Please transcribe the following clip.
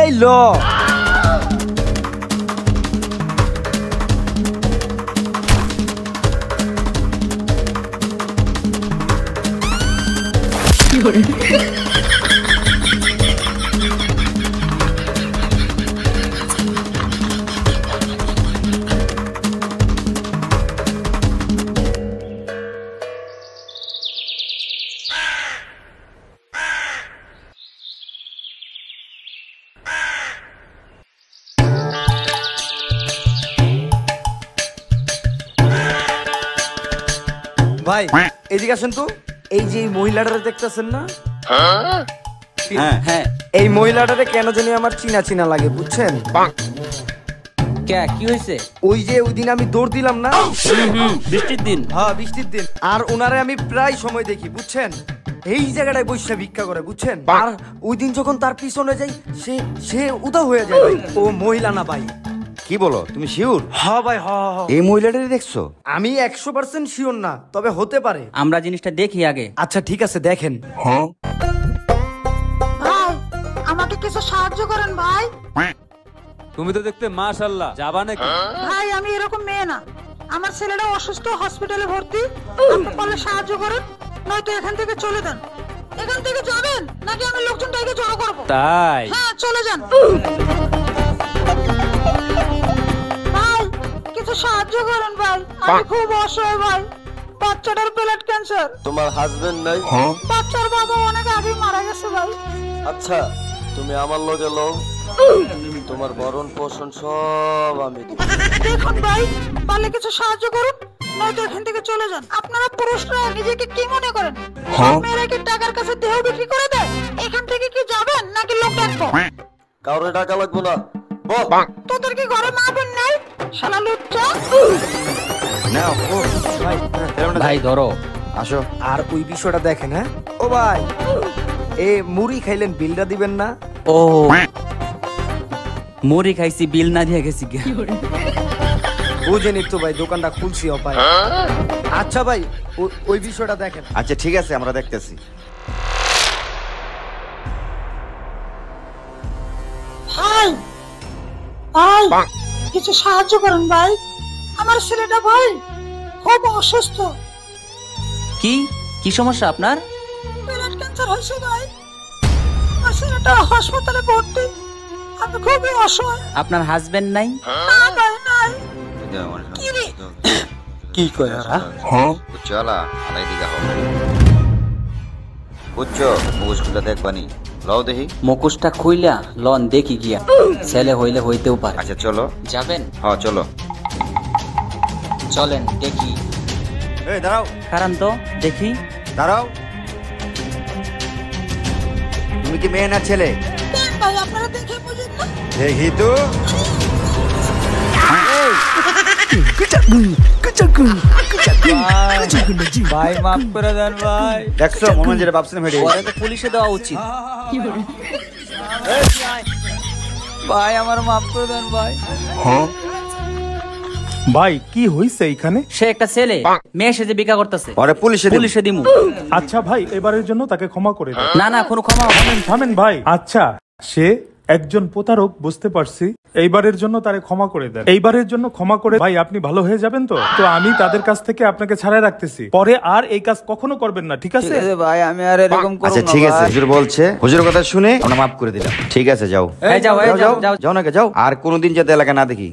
এই লো ভাই এদিকে আসেন তো। এই যে মহিলাটারে দেখতেছেন না? হ্যাঁ হ্যাঁ, এই মহিলাটারে কেন জানি আমার চিনা চিনা লাগে, বুঝছেন? কি হয়েছে? ওই যে ওই দিন আমি দৌড় দিলাম না, বৃষ্টির দিন। হ্যাঁ বৃষ্টির দিন। আর ওনারে আমি প্রায় সময় দেখি, বুঝছেন? এই জায়গাটায় বৈশা ভিক্ষা করে, বুঝছেন? আর ওই দিন যখন তার পিছনে যাই সে সে উদা হয়ে যায়। ও মহিলা না ভাই। কি বলো তুমি শিওর? হ্যাঁ ভাই, হ্যাঁ। এই মহিলাটারে দেখছো? আমি 100% শিওর না, তবে হতে পারে। আমরা জিনিসটা দেখি আগে। আচ্ছা ঠিক আছে, দেখেন। হ্যাঁ ভাই আমাকে কিছু সাহায্য করেন ভাই। তুমি তো দেখতে মাশাআল্লাহ, যাবা নাকি? ভাই আমি এরকম মেয়ে না, আমার ছেলেটা অসুস্থ, হসপিটালে ভর্তি। আপনি পারলে সাহায্য করেন, নয়তো এখান থেকে চলে যান। এখান থেকে যাবেন নাকি আমি লোকজনটাকে জড়ো করবো? তাই? হ্যাঁ চলে যান। ভাই কিছু সাহায্য করেন ভাই, আমি খুব অসহায় ভাই। বাচ্চাটার ব্লাড ক্যান্সার। তোমার হাজবেন্ড নাই? বাচ্চার বাবা অনেক আগে মারা গেছে ভাই। আচ্ছা তুমি আমার লগে লও, তোমার ভরণ পোষণ সব আমি দেব। দেখুন ভাই, পারলে কিছু সাহায্য করুন, নয়তো এখান থেকে চলে যান। আপনারা পুরুষরা নিজেকে কি মনে করেন? মেয়েরা কি টাকার কাছে দেহ বিক্রি করে দেয়? এখান থেকে কি যাবেন নাকি লোক ডাকবো? কাউরে টাকা লাগবো না। তোদের কি ঘরে মা বোন নাই? শালা লুচ্চা। না ও ভাই, ভাই ধরো। আসো। আর ওই বিষয়টা দেখেন। হ্যাঁ ও ভাই, এ মুড়ি খাইলেন, বিলটা দিবেন না? ও মুড়ি খাইছি, বিল না দিয়ে গেছি। বুঝেনি তো ভাই, দোকানটা খুলছি অপায়। আচ্ছা ভাই ওই বিষয়টা দেখেন। আচ্ছা ঠিক আছে, আমরা দেখতেছি। ভাই ভাই কিছু সাহায্য করেন ভাই, আমার ছেলেটা ভাই খুব অসুস্থ। কি কি সমস্যা আপনার? ব্লাড ক্যান্সার হয়েছে ভাই, আমার ছেলেটা হাসপাতালে ভর্তি। আমি খুবই অসহায়। আপনার হাজবেন্ড নাই? না ভাই নাই। কি রে? কি কয় ওরা? চলা আলাই দিকে হবে বুঝছো? মুখোশটা দেখবানি, লও দেখি। মুখোশটা খুইলা লন দেখি গিয়া, ছেলে হইলে হইতেও পারে। আচ্ছা চলো। যাবেন? হ্যাঁ চলো। চলেন দেখি। এই দাঁড়াও, কারণ তো দেখি। দাঁড়াও। তুমি কি মেয়ে না ছেলে? ভাই আপনারা দেখে বুঝেন না? দেখি তো। ভাই মাফ করে দেন ভাই। দেখছো মনে যেটা ভাবছিলাম হেঁটে। পরে তো পুলিশে দেওয়া উচিত। ভাই আমার মাফ করে দেন ভাই। ভাই কি হইছে এখানে? সে একটা ছেলে মেয়ে সেজে বিকা করতেছে, পরে পুলিশে দিমু। আচ্ছা ভাই, এবারের জন্য তাকে ক্ষমা করে দেন। না না, কোনো ক্ষমা হবে না। থামেন ভাই। আচ্ছা সে একজন প্রতারক, বুঝতে পারছি। এইবারের জন্য তারে ক্ষমা করে দেন। এইবারের জন্য ক্ষমা করে ভাই আপনি ভালো হয়ে যাবেন তো? তো আমি তাদের কাছ থেকে আপনাকে ছাড়াই রাখতেছি, পরে আর এই কাজ কখনো করবেন না, ঠিক আছে? ভাই আমি আর এরকম করব না। আচ্ছা ঠিক আছে, হুজুর বলছে, হুজুরের কথা শুনে আমরা মাফ করে দিলাম। ঠিক আছে যাও। যাও যাও যাও যাও না যাও। আর কোনোদিন যাতে এলাকা না দেখি।